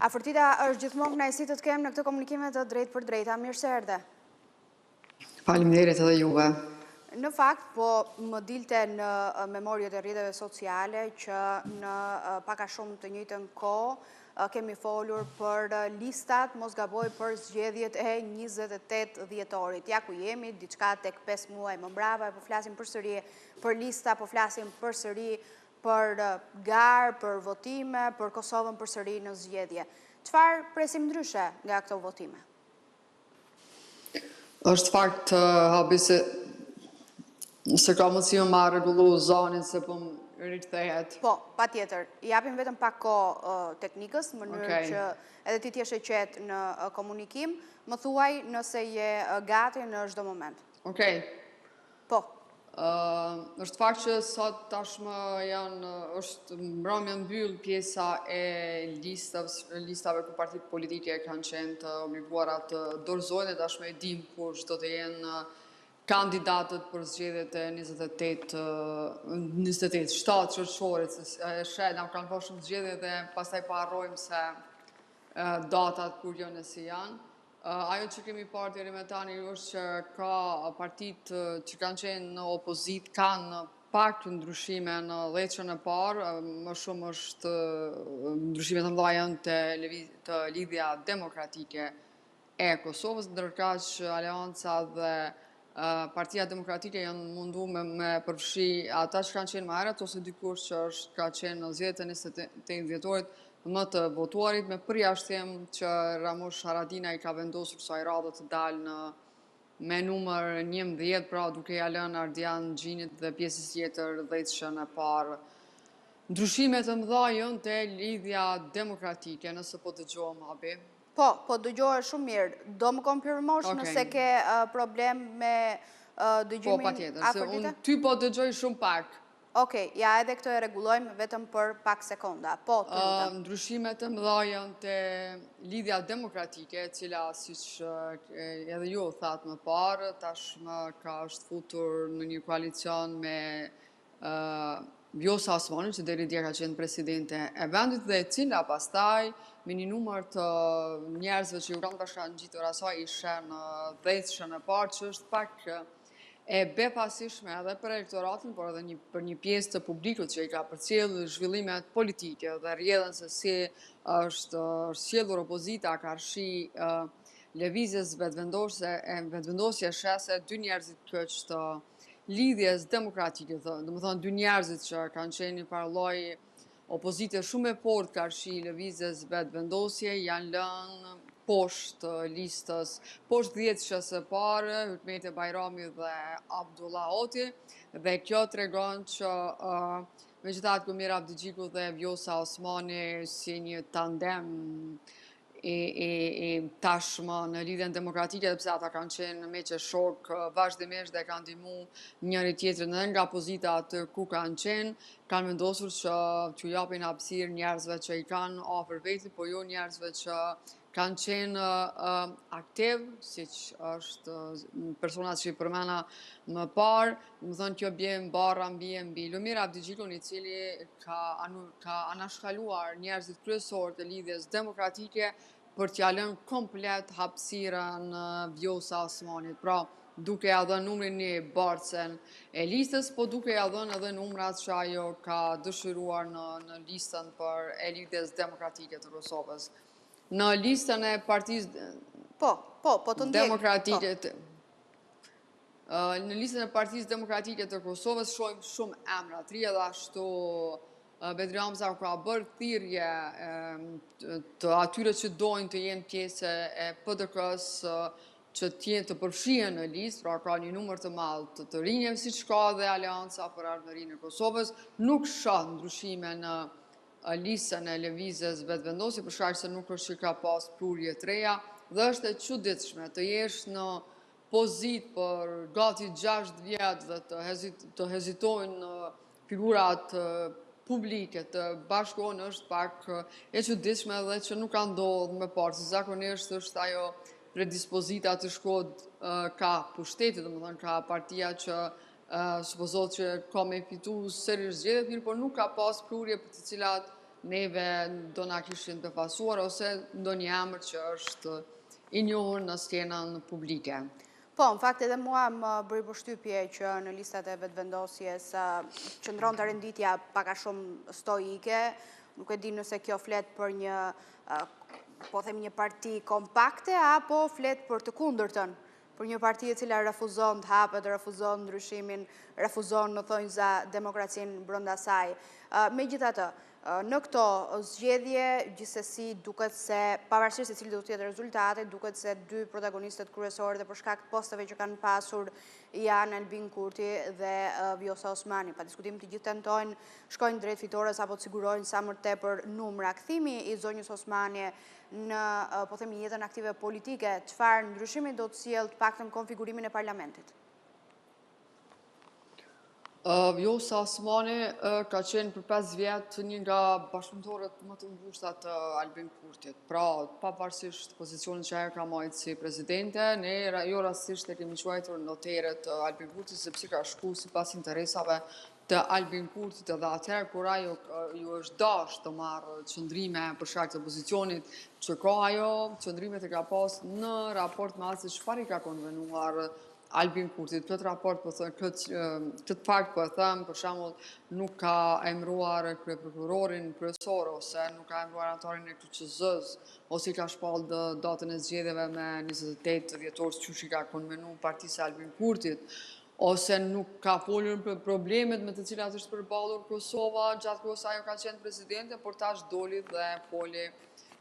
Afërtita është gjithmonë kënaqësi të të kem në këtë komunikime të drejtë për drejta. Mirë se erdhe. Faleminderit edhe juve. Në fakt, po më dilte në memorjet e rrjeteve sociale që në pak a shumë të njëjtën kohë kemi folur për listat, mos gaboj, për zgjedhjet e 28 dhjetorit. Ja ku jemi, diçka tek 5 muaj më mbrapa, po flasim përsëri për lista, po flasim përsëri për garë, për votime, për Kosovën përsëri në zgjedhje. Çfarë presim ndryshe nga këto votime? Është fakt habi se ka mundësi ma rregullu zonin se po më rikthehet. Po, patjetër. Japim vetëm pak kohë teknikës, në mënyrë që edhe ti t'jesh e qetë në komunikim, më thuaj nëse je gati në çdo moment. Okej. Po. Është fakt që sot tashmë është mbrëmje mbyll pjesa e listave ku partitë politike kanë qenë të obliguara të dorëzojnë, dhe tashmë e dim kush do të jenë kandidatët për zgjedhjet e 27 qershororit, se na kanë kohë shumë zgjedhje dhe pastaj po harrojmë se datat kur janë e si janë. Ajo që kemi parë deri me tani është që ka partitë që kanë qenë në opozit kanë pak ndryshime në leçën e parë, më shumë është ndryshime të mëdha janë të Lidhja Demokratike e Kosovës, ndërkaq që Aleanca dhe Partia Demokratike janë mundu me përfshi ata që kanë qenë më herët, ose dikush që ka qenë në zgjedhjet e 28 dhjetorit më të votuarit, me përjashtim që Ramush Haradinaj ka vendosur kësaj radhe të dalë me numër 11, pra duke ja lënë Ardian Xhinit dhe pjesës tjetër dhjetëshën e parë. Ndryshimet të mëdha janë te Lidhja Demokratike, nëse po dëgjohem habi. Po dëgjohesh shumë mirë. Do më konfirmosh nëse ke problem me dëgjimin? Po, patjetër, se unë ty po dëgjoj shumë pak. Okej, ja edhe këtë e rregullojmë vetëm për pak sekonda. Po, të lutem. Ndryshimet të mëdha janë te Lidhja Demokratike, e cila siç edhe ju thatë më parë, tashmë është futur në një koalicion me Vjosa Osmani, që deri dje ka qenë presidente e vendit, dhe e cila pastaj me një numër të njerëzve që u kanë bashkangjitur asaj ishte në dhjetëshën e parë, që është pak e befasishme edhe për elektoratin, por edhe për një pjesë të publikut që i ka përcjellë zhvillimet politike dhe rrjedhën se si është sjellur opozita karshi lëvizjes vetëvendosje shese dy njerëzit këç të Lidhjes Demokratike, domethënë dy njerëzit që kanë qenë një farë lloj opozite shumë e fortë karshi lëvizjes vetëvendosje, janë lënë poshtë listës, poshtë dhjetëshës së parë, Hykmeti Bajrami dhe Abdullah Oti, dhe kjo tregon që megjithatë Gumir Abdigjiku dhe Vjosa Osmani si një tandem e tashmë në Lidhjen Demokratike, sepse ata kanë qenë me që shok vazhdimisht dhe kanë ndihmu njëri tjetrin edhe nga pozita atë ku kanë qenë, kanë vendosur që t'ju japin hapësirë njerëzve që i kanë afër vetit, po jo njerëzve që kanë qenë aktiv, siç është personat që i përmena më parë, më thënë kjo bje mbarra mbi Lumir Abdigjikun, i cili ka anashkaluar njerëzit kryesor të Lidhjes Demokratike për t'ja lënë komplet hapësirën Vjosa Osmanit. Pra, duke ja dhënë numrin një barcen e listës, po duke ja dhënë edhe numrat që ajo ka dëshiruar në listën për e Lidhjes Demokratike të Kosovës. Në listën e Partisë Demokratike në listën e Partisë Demokratike të Kosovës shohim shumë emra të ri, edhe ashtu Bedri Hamza ka bërë thirrje të atyre që dojnë të jenë pjesë e PDK-s që të përfshihen në listë, pra ka një numër të madh të rinjeve, siç ka dhe Aleanca për Ardhmërinë e Kosovës, nuk shoh ndryshime në listën e lëvizjes vetëvendosje, për shkak se nuk është që ka pas prurje të reja, dhe është e çuditshme të jesh në pozitë për gati 6 vjet dhe të hezitojnë figurat publike të bashkohen, është pak e çuditshme dhe që nuk ka ndodhur më parë, se zakonisht është ajo predispozita të shkohet ka pushteti, domethënë ka partia që supozot që ka me fitu sërish zgjedhjet, mirë, por nuk ka pas prurje për të cilat neve do na kishin befasuar ose ndonjë emër që është i njohur në skenën publike. Po, në fakt edhe mua më bëri përshtypje që në listat e vetëvendosjes qëndron të renditja paka shumë stoike, nuk e di nëse kjo flet për një, po them një parti kompakte, apo flet për të kundërtën, për një parti e cila refuzon të hapet, refuzon ndryshimin, refuzon në thonjza demokracinë brenda saj. Megjithatë, në këto zgjedhje, gjithsesi duket se, pavarësisht se cili do të jetë rezultati, duket se dy protagonistët kryesorë dhe për shkak të posteve që kanë pasur janë Albin Kurti dhe Vjosa Osmani. Pa diskutim të gjithë tentojnë shkojnë drejt fitores apo të sigurojnë sa më tepër numra. Kthimi i zonjës Osmani në, po themi, jetën aktive politike, çfarë ndryshimi do të sjellë të paktën konfigurimin e parlamentit? Vjosa Osmani ka qenë për 5 vjetë një nga bashkëpunëtorët më të ngushta të Albin Kurtit. Pra, pavarësisht pozicionit që ajo ka marrë si presidente, ne jo rastisht e kemi quajtur noteret Albin Kurtit, sepse ka shku sipas interesave të Albin Kurtit edhe atëherë kur ajo ju është dashur të marrë qëndrime për shkak të pozicionit që ka ajo, qëndrimet e ka pas në raport me atë se çfarë i ka konvenuar Albin Kurtit. Këtë raport, këtë fakt po e them, për shembull, nuk ka emëruar kryeprokurorin kryesor ose nuk ka emëruar anëtarin e KQZ-s, ose i ka shpallë datën e zgjedhjeve me 28 dhjetor, siç i ka konvenuar partisë Albin Kurtit, ose nuk ka folur për problemet me të cilat është përballur Kosova gjatë kohës ajo ka qenë presidente, por tash doli dhe foli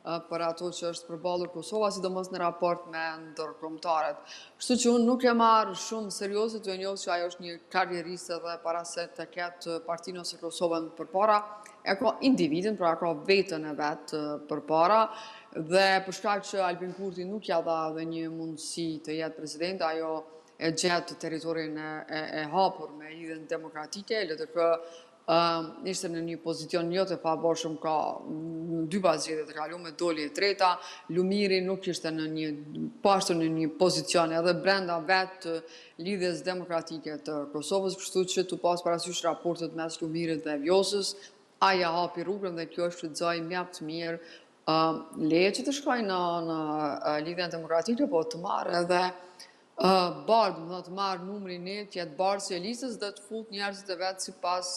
për ato që është përballur Kosova, sidomos në raport me ndërkombëtarët. Kështu që unë nuk e marr shumë serioze të njoh që ajo është një karrieriste dhe para se të ketë partinë ose Kosovën përpara, e ka individin, pra ka vetën e vet përpara, dhe për shkak që Albin Kurti nuk ja dha edhe një mundësi të jetë president, ajo e gjetë territorin e hapur me lidhjen demokratike, LDK ishte në një pozicion jo të pavarshëm, ka në 2 zgjedhje të kaluara doli e treta, Lumiri nuk ishte në një pashtu në një pozicion edhe brenda vetë lidhjes demokratike të Kosovës, kështu që tu pas parasysh raportet mes Lumirit dhe Vjosës, aja hapi rrugën dhe kjo shfrytëzoi mjaft mirë leje që të shkojnë në lidhjen demokratike, po të marrë edhe bardë, më të marrë numrin e të jetë bardë si e listës dhe të fut njerëzit e vetë si pas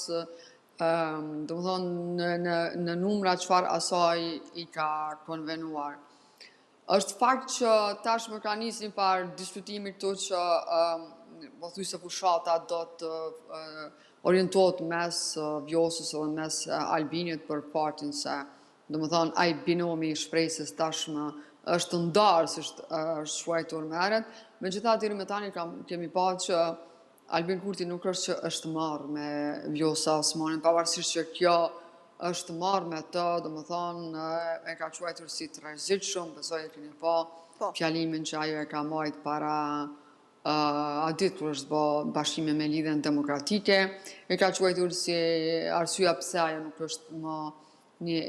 në numra çfarë asaj i ka konvenuar. Është fakt që tash më ka nisë një farë diskutimi këtu që po thuj se fushata do të orientohet mes Vjosës dhe mes Albinit për partin se ai binomi i shpresës tashmë është ndarë, si është shquajtur me herët. Megjithatë, deri më tani kemi parë që Albin Kurti nuk është që është marrë me Vjosa Osmanin, pavarësisht që kjo është marrë me të, e ka quajtur si të rrezikshëm, besoj e keni pa fjalimin që ajo e ka marrë para a ditë kur është bë bashkime me lidhjen demokratike, e ka quajtur si arsyeja pse ajo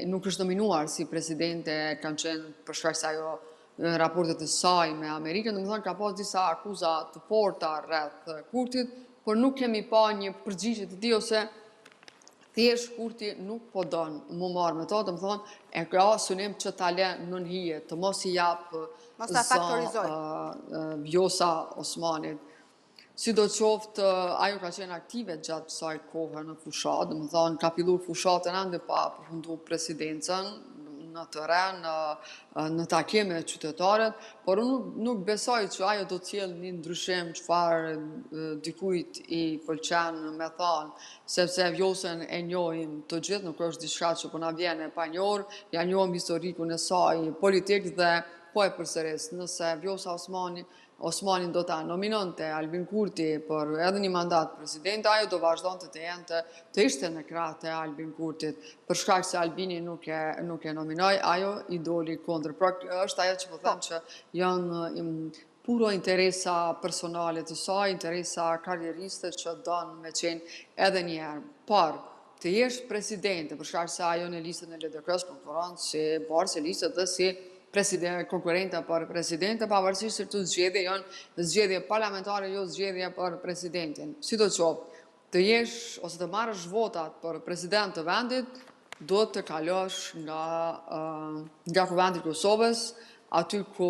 nuk është nominuar si presidente, kanë qenë për shkak se ajo raportet e saj me Amerikën, ka pas disa akuza të forta rreth Kurtit, por nuk kemi pa një përgjigje të tij ose thjesht Kurti nuk po don mu marrë me to, e ka synim që ta lë nën hije, të mos i jap Vjosa Osmanit. Sidoqoftë, ajo ka qenë aktive gjatë kësaj kohe në fushat, ka filluar fushatën ende pa përfunduar presidencën në terren, në takime qytetarët, por unë nuk besoj që ajo do të sjellë një ndryshim çfarë dikujt i pëlqen me thënë, sepse Vjosën e njohim të gjithë, nuk është diçka që po na vjen e panjohur, ja njohim historikun e saj politik dhe po e përsëris, nëse Vjosa Osmani do ta nominonte Albin Kurti për edhe një mandat president, ajo do vazhdonte të ishte në krahët e Albin Kurtit. Për shkak se Albini nuk e nominoi, ajo i doli kundër. Pra është ajo që po them që janë puro interesa personale të saj, interesa karrieriste që don me qenë edhe një herë. Por të jesh presidente për shkak se ajo në listën e LDK-s konkuron si bardhë listës dhe si konkurrenta për presidente, pavarësisht se këto zgjedhje janë zgjedhje parlamentare, jo zgjedhje për presidentin. Sidoqoftë, të jesh ose të marrësh votat për president të vendit, duhet të kalosh nga Kuvendi i Kosovës, aty ku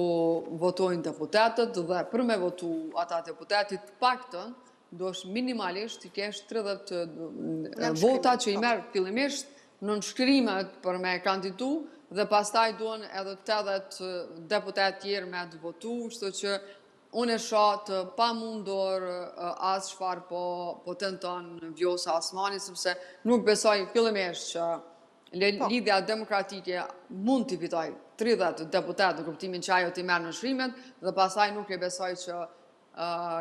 votojnë deputetët dhe për me votu ata deputetit paktën, do është minimalisht të kesh 30 vota që i merë fillimisht në nënshkrimet për me kandidu dhe pastaj duen edhe 80 deputet tjerë me të votu, kështu që unë e shoh të pamundur as çfarë po tenton Vjosa Osmani, sepse nuk besoj fillimisht që Lidhja Demokratike mund t'i fitoj 30 deputet në kuptimin që ajo t'i merë në shrimet dhe pastaj nuk e besoj që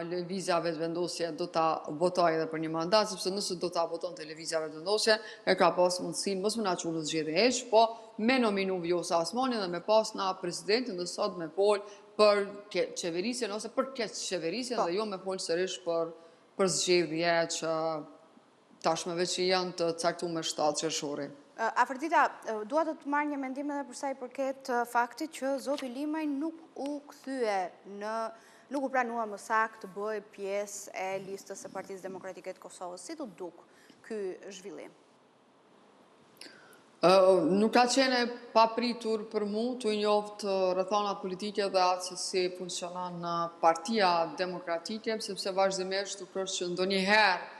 lëvizja vetëvendosje do ta votoj edhe për një mandat, sepse nëse do ta voton të lëvizja vetëvendosje, e ka pas mundësin, mos më na qunë zgjedhje heq, po me nominu Vjosa Osmani dhe me pas na presidentin dhe sot me pol për qeverisjen ose për qeverisjen dhe jo me pol sërish për zgjedhje që tashmeve që janë të caktuar me 7 qershori. Afërdita, dua të të marrë një mendim edhe për sa i përket faktit që zoti Limaj nuk u pranua më saktë të bëjë pjesë e listës së Partisë Demokratike të Kosovës. Si të duk ky zhvillim? Nuk ka qene papritur për mu të njoftë rrethonat politike dhe atë se si funksionon Partia Demokratike, sepse vazhdimisht të kërës që ndonjëherë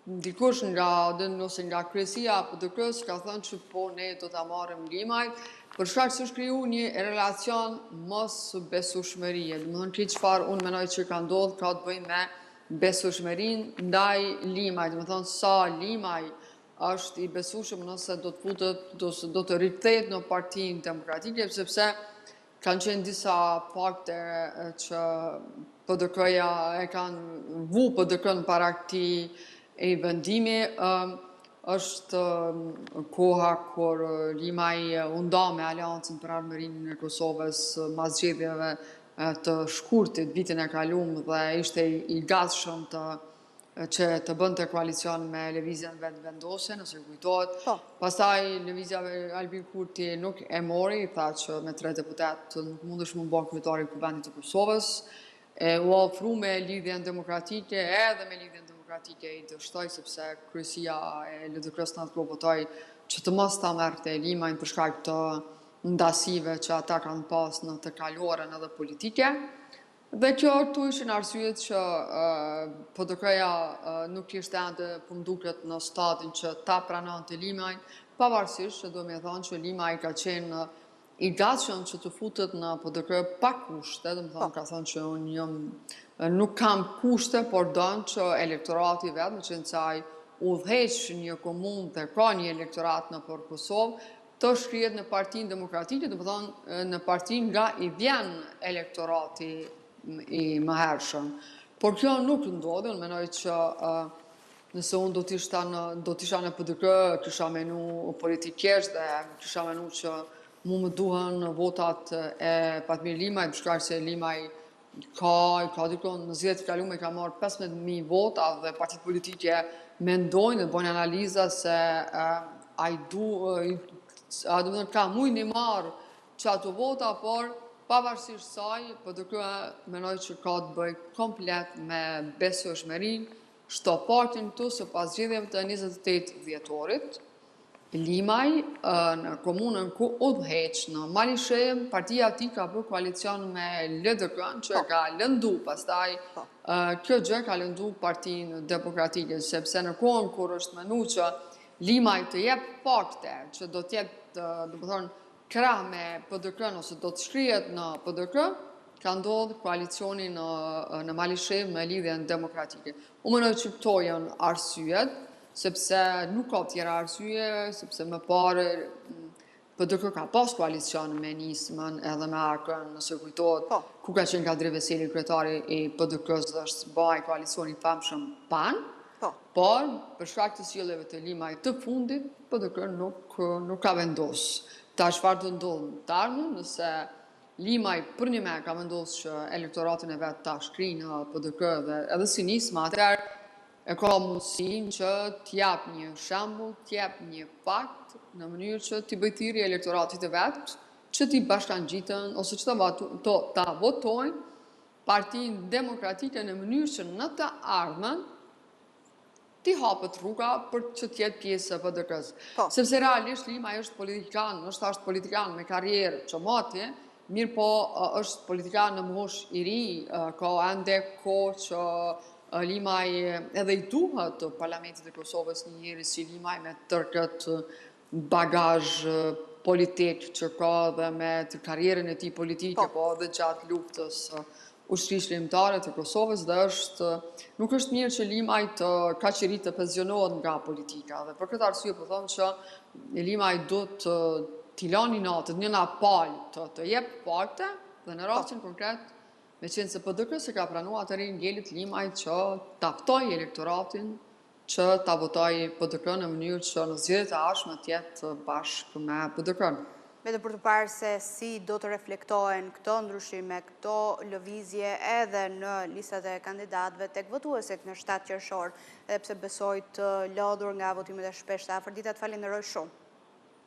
dikush ose nga kryesia apo DK-s ka thënë që po ne do ta marrim Limaj, për shkak se është kriju një relacion mos besueshmërie. Domethënë që çfarë unë mendoj që ka ndodhur ka të bëjë me besueshmërinë ndaj Limajt. Domethënë sa Limaj është i besueshëm nëse do të futet, do të rikthehet në Partinë Demokratike, sepse kanë qenë disa fakte që PDK-ja e kanë vu PDK-n para këtij e vendimi, është koha kur Limaj u nda me Aleancën për Armërinë e Kosovës mas zgjedhjeve të shkurtit vitin e kaluar dhe ishte i gatshëm që të bënte koalicion me lëvizjen vetëvendosje, nëse ju kujtohet. Pastaj lëvizja Albin Kurti nuk e mori, tha që me 3 deputet nuk mundesh më bën kryetari i Kuvendit të Kosovës. U ofru me Lidhjen Demokratike edhe me Lidhjen Demokratike i dështoj, sepse kryesia e LDK-s në atë kohë votoi që të mos ta merrte Limajin për shkak të ndasive që ata kanë pas në të kaluarën edhe politike. Dhe kjo këtu ishin arsyet që PDK-ja nuk kishte ende po mduket në stadin që ta pranonte Limajin, pavarësisht që do me thonë që Limaj ka qenë i gatshëm që të futet në PDK pa kushte, dhe më thonë ka thonë që unë nuk kam kushte, por donë që elektorati vetë, në qenë saj udhëheq një komunë dhe ka një elektorat në për Kosovë, të shkrihet në Partinë Demokratike, dhe më thonë në partinë nga i vjen elektorati i mëhershëm. Por kjo nuk ndodhe, unë menoj që nëse unë do t'isha në PDK, kisha menu politikisht dhe kisha menu që mu më duhen votat e Fatmir Limaj, për shkak se Limaj ka dikon në zgjedhjet e kaluara ka marrë 15.000 vota dhe partitë politike mendojnë dhe bojnë analiza se ka mujnë i marrë që ato vota, por pavarësisht saj, PDK menoj që ka të bëjë komplet me besueshmërinë, shto partin këtu se pas zgjedhjeve të 28 dhjetorit, Limaj në komunën ku udhëheq në Malishem, partia ti ka bërë koalicion me LDK-n që ka lëndu, pastaj kjo gjë ka lëndu Partinë Demokratike, sepse në kohën kur është menu që Limaj të jep fakte që do t'jetë, do të thonë, krah me PDK-n ose do të shkrihet në PDK, ka ndodhur koalicioni në Malishem me Lidhjen Demokratike. Unë mendoj që këto janë arsyet, sepse nuk ka tjera arsye, sepse më parë PDK ka pas koalicion me Nismën edhe me Arkën, nëse kujtohet, ku ka qenë Kadri Veseli, kryetari i PDK-s dhe është baj koalicioni famshëm PAN, por për shkak të sjelljes të Limajit të fundit, PDK nuk ka vendos. Ta çfarë do ndodhë të ardhmen, nëse Limaj për një me ka vendosur që elektoratin e vet ta shkrijë në PDK dhe edhe si Nisma, atëherë e ka mundësinë që t'jap një shembull, t'jap një fakt në mënyrë që t'i bëjë thirrje elektoratit të vet, që t'i bashkangjiten ose që ta votojnë Partinë Demokratike në mënyrë që në të ardhmen ti hapet rruga për që t'jetë pjesë e PDK-s. Po. Sepse realisht Lima është politikan, është politikan me karrierë që matje, mirë po është politikan në mosh i ri, ka ende kohë që Limaj edhe i duhet Parlamentit e Kosovës një njeri si Limaj me tërkët bagazh politik që ka dhe me të karrierën e tij politike, po edhe gjatë luftës ushtrisë ligjëtare të Kosovës dhe nuk është mirë që Limaj të kaq i ri të pensionohet nga politika. Dhe për këtë arsye po them që Limaj duhet t'i lani natët njëna palë të jep parte dhe në rastin konkret me qenë se PDK se ka pranuar të rinë Ngelit Limaj që taftoj elektoratin që ta votoj PDK në mënyrë që në zgjedhjet e ardhshme të jetë bashkë me PDK-n. Vetëm për të parë se si do të reflektohen këto ndryshime, këto lëvizje edhe në listat e kandidatëve tek votuesit në 7 qershor, edhe pse besoj të lodhur nga votimet e shpeshta. Afërditat, falenderoj shumë.